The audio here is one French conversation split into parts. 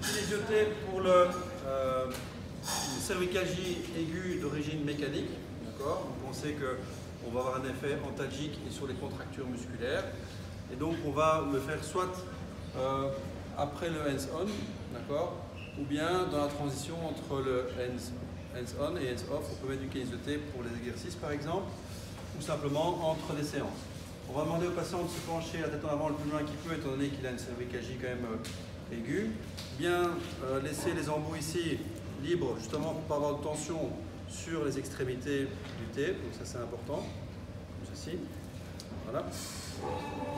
kinésiotape pour une cervicalgie aiguë d'origine mécanique. Donc on sait qu'on va avoir un effet antalgique et sur les contractures musculaires. Et donc on va le faire soit après le hands-on, ou bien dans la transition entre le hands-on et hands-off. On peut mettre du kinésiotape pour les exercices par exemple, ou simplement entre les séances. On va demander au patient de se pencher la tête en avant le plus loin qu'il peut, étant donné qu'il a une cervicalgie quand même aiguë. Bien laisser les embouts ici libres, justement pour ne pas avoir de tension sur les extrémités du tape, donc ça c'est important, comme ceci. Voilà.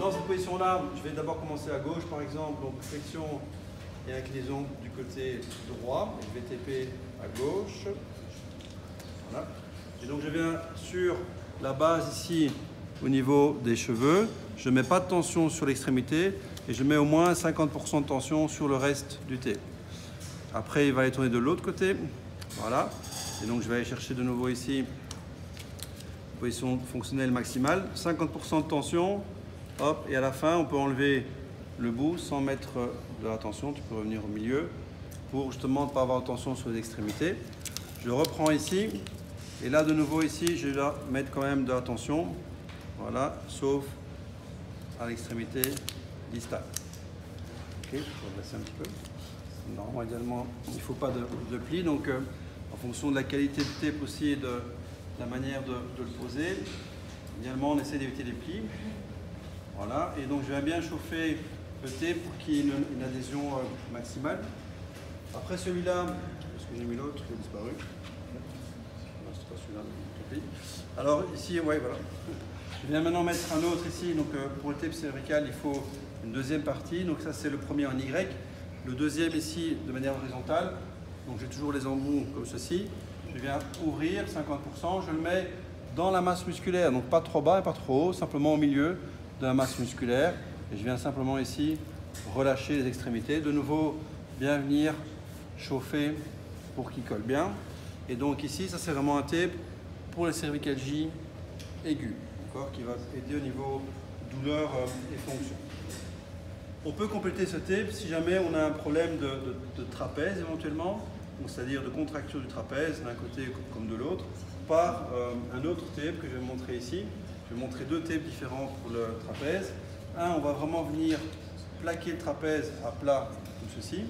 Dans cette position-là, je vais d'abord commencer à gauche par exemple, donc flexion et inclinaison du côté droit, et je vais taper à gauche. Voilà. Et donc je viens sur la base ici au niveau des cheveux, je ne mets pas de tension sur l'extrémité et je mets au moins 50% de tension sur le reste du tape. Après il va aller tourner de l'autre côté, voilà, et donc je vais aller chercher de nouveau ici position fonctionnelle maximale, 50% de tension, hop, et à la fin on peut enlever le bout sans mettre de la tension, tu peux revenir au milieu pour justement ne pas avoir de tension sur les extrémités. Je reprends ici et là de nouveau ici je vais mettre quand même de la tension, voilà, sauf à l'extrémité distale. Ok, je vais redresser un petit peu. Normalement, idéalement, il ne faut pas de pli, donc en fonction de la qualité du tape aussi et de la manière de le poser, idéalement on essaie d'éviter les plis. Voilà, et donc je vais bien chauffer le tape pour qu'il y ait une adhésion maximale. Après celui-là, est-ce que j'ai mis l'autre? Il a disparu. Non, c'est pas celui-là, tant pis. Alors ici, ouais, voilà. Je viens maintenant mettre un autre ici, donc pour le tape cervical, il faut une deuxième partie, donc ça c'est le premier en Y. Le deuxième ici de manière horizontale, donc j'ai toujours les embouts comme ceci. Je viens ouvrir 50%, je le mets dans la masse musculaire, donc pas trop bas et pas trop haut, simplement au milieu de la masse musculaire. Et je viens simplement ici relâcher les extrémités. De nouveau, bien venir chauffer pour qu'il colle bien. Et donc ici, ça c'est vraiment un tape pour les cervicalgies aiguës, qui va aider au niveau douleur et fonction. On peut compléter ce tape si jamais on a un problème de trapèze éventuellement, c'est-à-dire de contracture du trapèze d'un côté comme de l'autre, par un autre tape que je vais montrer ici. Je vais montrer deux tapes différents pour le trapèze. Un, on va vraiment venir plaquer le trapèze à plat comme ceci.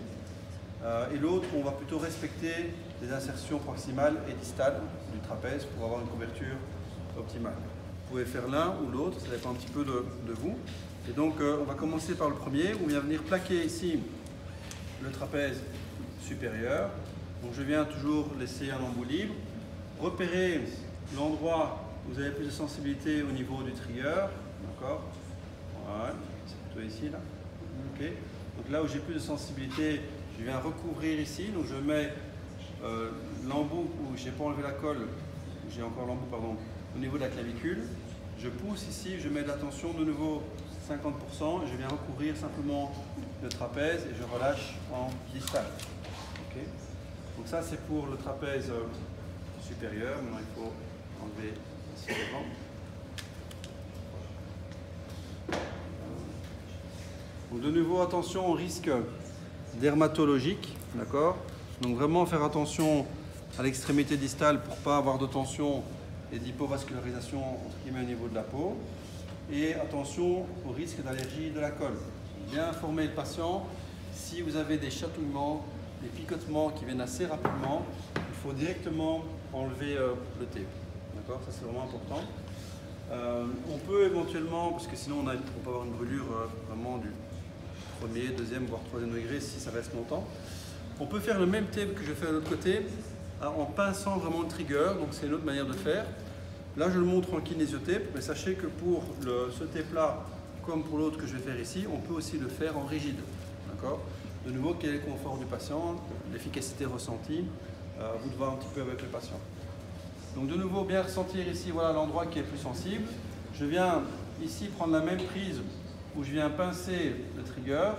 Et l'autre, on va plutôt respecter les insertions proximales et distales du trapèze pour avoir une couverture optimale. Vous pouvez faire l'un ou l'autre, ça dépend un petit peu de vous. Et donc, on va commencer par le premier, où on vient venir plaquer ici le trapèze supérieur. Donc, je viens toujours laisser un embout libre. Repérer l'endroit où vous avez plus de sensibilité au niveau du trigger. D'accord? Voilà, c'est plutôt ici, là. Ok. Donc, là où j'ai plus de sensibilité, je viens recouvrir ici. Donc, je mets l'embout où je n'ai pas enlevé la colle, j'ai encore l'embout, pardon, au niveau de la clavicule. Je pousse ici, je mets de la tension de nouveau 50%, et je viens recouvrir simplement le trapèze et je relâche en distal. Okay. Donc ça c'est pour le trapèze supérieur. Maintenant il faut enlever ici devant. Donc de nouveau attention au risque dermatologique, d'accord. Donc vraiment faire attention à l'extrémité distale pour ne pas avoir de tension et d'hypovascularisation entre guillemets au niveau de la peau. Et attention au risque d'allergie de la colle. Bien informer le patient, si vous avez des chatouillements, des picotements qui viennent assez rapidement, il faut directement enlever le tape. D'accord, ça c'est vraiment important. On peut éventuellement, parce que sinon on peut avoir une brûlure vraiment du premier, deuxième, voire troisième degré si ça reste longtemps. On peut faire le même tape que je fais de l'autre côté en pinçant vraiment le trigger, donc c'est une autre manière de faire. Là, je le montre en kinésiotape, mais sachez que pour ce tape-là, comme pour l'autre que je vais faire ici, on peut aussi le faire en rigide. D'accord ? De nouveau, quel est le confort du patient, l'efficacité ressentie, à vous de voir un petit peu avec le patient. Donc de nouveau, bien ressentir ici, voilà l'endroit qui est plus sensible. Je viens ici prendre la même prise où je viens pincer le trigger.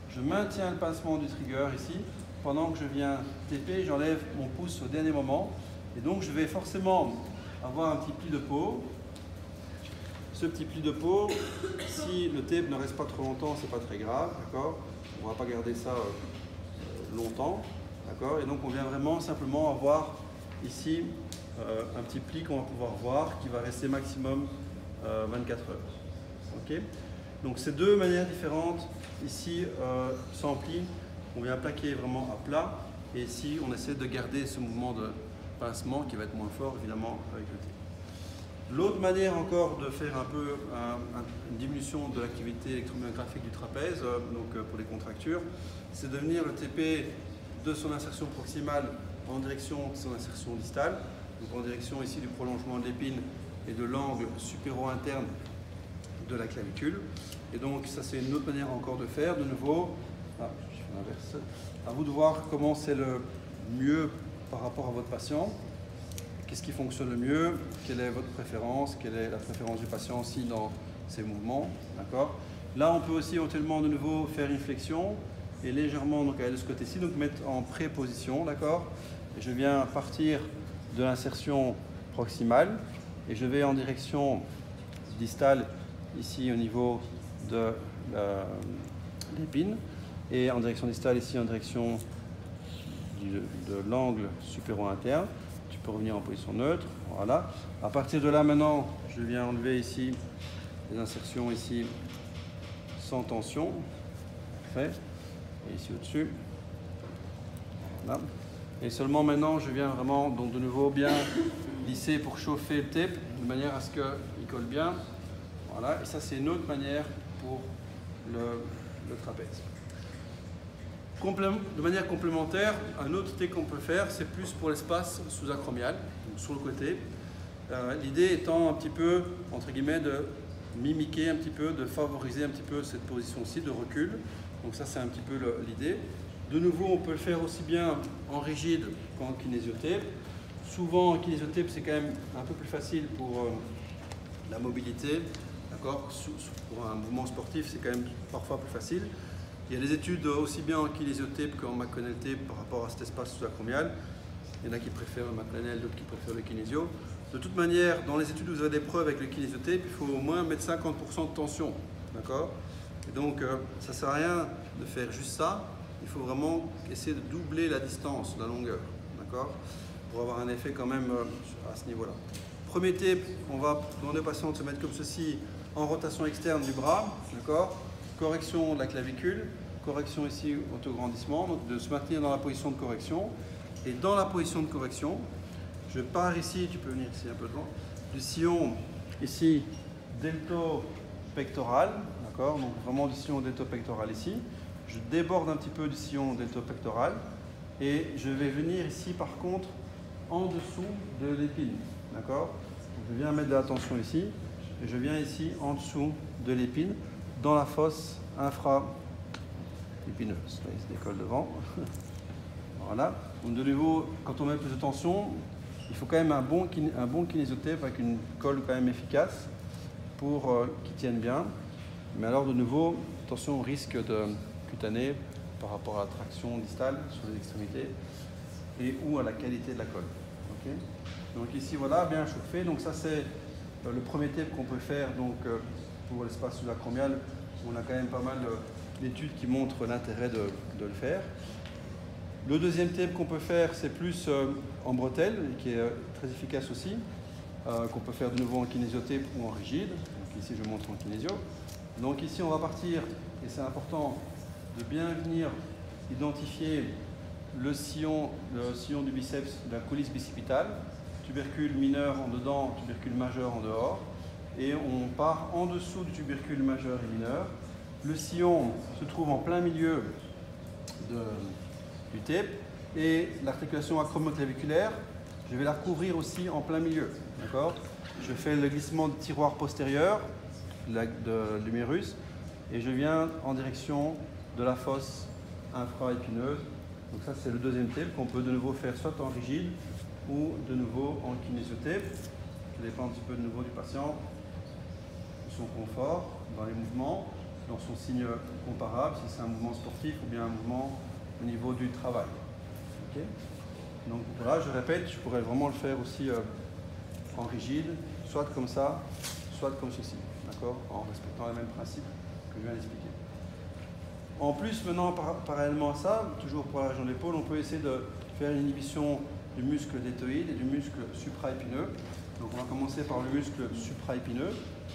Je maintiens le pincement du trigger ici. Pendant que je viens taper, j'enlève mon pouce au dernier moment. Et donc, je vais forcément avoir un petit pli de peau. Ce petit pli de peau, si le tape ne reste pas trop longtemps, c'est pas très grave, d'accord? On va pas garder ça longtemps. D'accord? Et donc on vient vraiment simplement avoir ici un petit pli qu'on va pouvoir voir qui va rester maximum 24 heures. Okay? Donc c'est deux manières différentes. Ici, sans pli, on vient plaquer vraiment à plat. Et ici, on essaie de garder ce mouvement de pincement qui va être moins fort évidemment avec le TP. L'autre manière encore de faire un peu une diminution de l'activité électromyographique du trapèze, pour les contractures, c'est de venir le TP de son insertion proximale en direction de son insertion distale, donc en direction ici du prolongement de l'épine et de l'angle supéro-interne de la clavicule. Et donc ça c'est une autre manière encore de faire. De nouveau, je fais l'inverse. À vous de voir comment c'est le mieux par rapport à votre patient. Qu'est-ce qui fonctionne le mieux? Quelle est votre préférence? Quelle est la préférence du patient aussi dans ses mouvements? D'accord. Là, on peut aussi éventuellement de nouveau faire une flexion et légèrement donc, aller de ce côté-ci, donc mettre en préposition, d'accord. Et je viens partir de l'insertion proximale et je vais en direction distale ici au niveau de l'épine et en direction distale ici en direction de l'angle supéro-interne. Tu peux revenir en position neutre, voilà. À partir de là maintenant, je viens enlever ici les insertions ici sans tension, parfait. Et ici au-dessus, voilà. Et seulement maintenant, je viens vraiment donc de nouveau bien lisser pour chauffer le tape de manière à ce qu'il colle bien. Voilà, et ça c'est une autre manière pour le trapèze. De manière complémentaire, un autre tape qu'on peut faire, c'est plus pour l'espace sous-acromial, donc sur le côté. L'idée étant un petit peu, entre guillemets, de mimiquer un petit peu, de favoriser un petit peu cette position-ci de recul. Donc ça c'est un petit peu l'idée. De nouveau, on peut le faire aussi bien en rigide qu'en kinésiotape. Souvent en kinésiotape, c'est quand même un peu plus facile pour la mobilité. Pour un mouvement sportif, c'est quand même parfois plus facile. Il y a des études aussi bien en kinésiotape qu'en McConnell tape par rapport à cet espace sous-acromial. Il y en a qui préfèrent le McConnell, d'autres qui préfèrent le kinésio. De toute manière, dans les études où vous avez des preuves avec le kinésiotape, il faut au moins mettre 50% de tension. D'accord? Et donc, ça ne sert à rien de faire juste ça. Il faut vraiment essayer de doubler la distance, la longueur. D'accord? Pour avoir un effet quand même à ce niveau-là. Premier tape, on va demander au patient de se mettre comme ceci en rotation externe du bras. D'accord? Correction de la clavicule, correction ici autograndissement, donc de se maintenir dans la position de correction. Et dans la position de correction, je pars ici, tu peux venir ici un peu devant, du sillon ici delto-pectoral, d'accord, donc vraiment du sillon delto-pectoral ici. Je déborde un petit peu du sillon delto-pectoral et je vais venir ici par contre en dessous de l'épine, d'accord. Je viens mettre de la tension ici et je viens ici en dessous de l'épine dans la fosse infra-épineuse. Là, il se décolle devant. Voilà. Donc de nouveau, quand on met plus de tension, il faut quand même un bon kinésiotape avec une colle quand même efficace pour qu'il tienne bien. Mais alors de nouveau, attention au risque de cutané par rapport à la traction distale sur les extrémités et ou à la qualité de la colle. Okay. Donc ici voilà, bien chauffé. Donc ça c'est le premier tape qu'on peut faire donc, pour l'espace sous-acromial. On a quand même pas mal d'études qui montrent l'intérêt de le faire. Le deuxième tape qu'on peut faire, c'est plus en bretelle, qui est très efficace aussi, qu'on peut faire de nouveau en kinésiotape ou en rigide. Donc ici, je montre en kinésio. Donc ici, on va partir, et c'est important de bien venir identifier le sillon du biceps, de la coulisse bicipitale, tubercule mineur en dedans, tubercule majeur en dehors, et on part en dessous du tubercule majeur et mineur. Le sillon se trouve en plein milieu du tape et l'articulation acromio-claviculaire, je vais la recouvrir aussi en plein milieu. D'accord? Je fais le glissement de tiroir postérieur de l'humérus et je viens en direction de la fosse infra-épineuse. Donc ça c'est le deuxième tape qu'on peut de nouveau faire soit en rigide ou de nouveau en kinésiotape. Ça dépend un petit peu de nouveau du patient, de son confort dans les mouvements, dans son signe comparable, si c'est un mouvement sportif ou bien un mouvement au niveau du travail. Okay. Donc voilà, je répète, je pourrais vraiment le faire aussi en rigide, soit comme ça, soit comme ceci, d'accord, en respectant les mêmes principes que je viens d'expliquer. En plus, maintenant, parallèlement à ça, toujours pour la région de l'épaule, on peut essayer de faire une inhibition du muscle deltoïde et du muscle supraépineux. Donc on va commencer par le muscle supraépineux.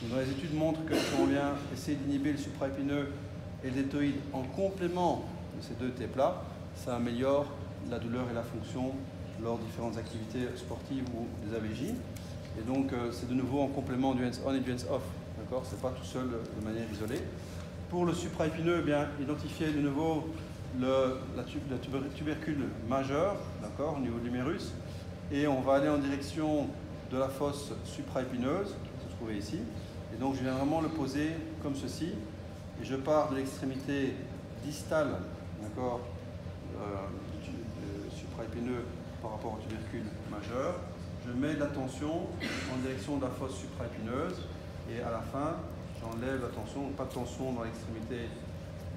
Dans les études montrent que si on vient essayer d'inhiber le supraépineux et le deltoïde en complément de ces deux TEP-là, ça améliore la douleur et la fonction lors de différentes activités sportives ou des AVJ. Et donc c'est de nouveau en complément du hands-on et du hands-off. D'accord, c'est pas tout seul de manière isolée. Pour le supraépineux, eh bien, identifier de nouveau le tubercule majeur, d'accord, au niveau de l'humérus, et on va aller en direction de la fosse supraépineuse, qui se trouvait ici. Et donc je viens vraiment le poser comme ceci, et je pars de l'extrémité distale, d'accord, du supraépineux par rapport au tubercule majeur. Je mets de la tension en direction de la fosse supraépineuse, et à la fin, j'enlève la tension, pas de tension dans l'extrémité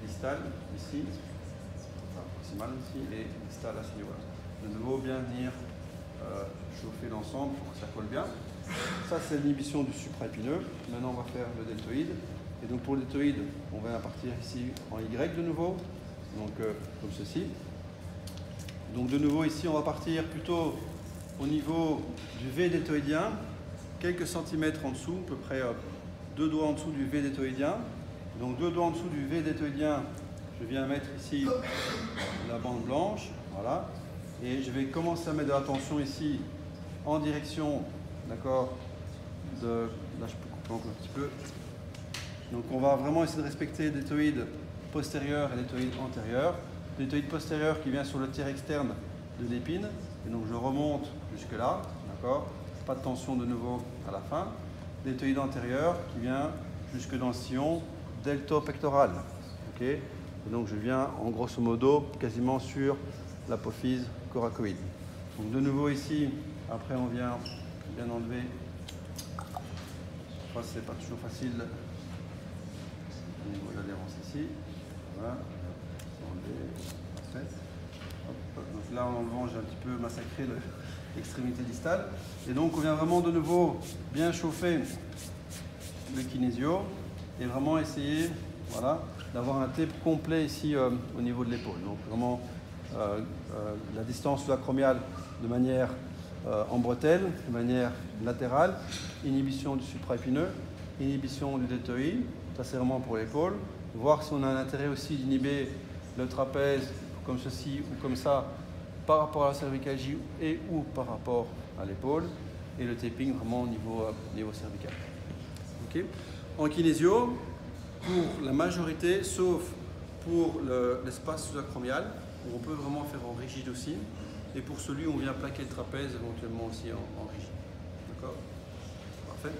distale, ici, enfin, proximale ici, et distale à ce niveau-là. De nouveau, bien venir chauffer l'ensemble pour que ça colle bien. Ça, c'est l'inhibition du supraépineux. Maintenant, on va faire le deltoïde. Et donc, pour le deltoïde, on va partir ici en Y de nouveau, donc comme ceci. Donc, de nouveau, ici, on va partir plutôt au niveau du V deltoïdien, quelques centimètres en dessous, à peu près 2 doigts en dessous du V deltoïdien. Donc 2 doigts en dessous du V deltoïdien, je viens mettre ici la bande blanche, voilà. Et je vais commencer à mettre de la tension ici en direction, d'accord, de... Là je peux couper encore un petit peu. Donc on va vraiment essayer de respecter le deltoïde postérieur et le deltoïde antérieur. Le deltoïde postérieur qui vient sur le tiers externe de l'épine. Et donc je remonte jusque là, d'accord. Pas de tension de nouveau à la fin. Deltoïde antérieur qui vient jusque dans le sillon deltopectoral. Okay, et donc je viens en grosso modo quasiment sur l'apophyse coracoïde. Donc de nouveau ici, après on vient bien enlever. Enfin, c'est pas toujours facile au niveau de l'adhérence ici. Voilà. Donc là en enlevant j'ai un petit peu massacré l'extrémité distale. Et donc on vient vraiment de nouveau bien chauffer le kinésio et vraiment essayer, voilà, d'avoir un tape complet ici au niveau de l'épaule. Donc vraiment la distance sous-acromiale de manière en bretelle, de manière latérale, inhibition du supraépineux, inhibition du deltoïde, ça c'est vraiment pour l'épaule. Voir si on a un intérêt aussi d'inhiber le trapèze comme ceci ou comme ça par rapport à la cervicalgie et ou par rapport à l'épaule, et le taping vraiment au niveau cervical. Okay. En kinésio, pour la majorité, sauf pour l'espace sous-acromial, où on peut vraiment faire en rigide aussi, et pour celui où on vient plaquer le trapèze éventuellement aussi en rigide. D'accord ? Parfait.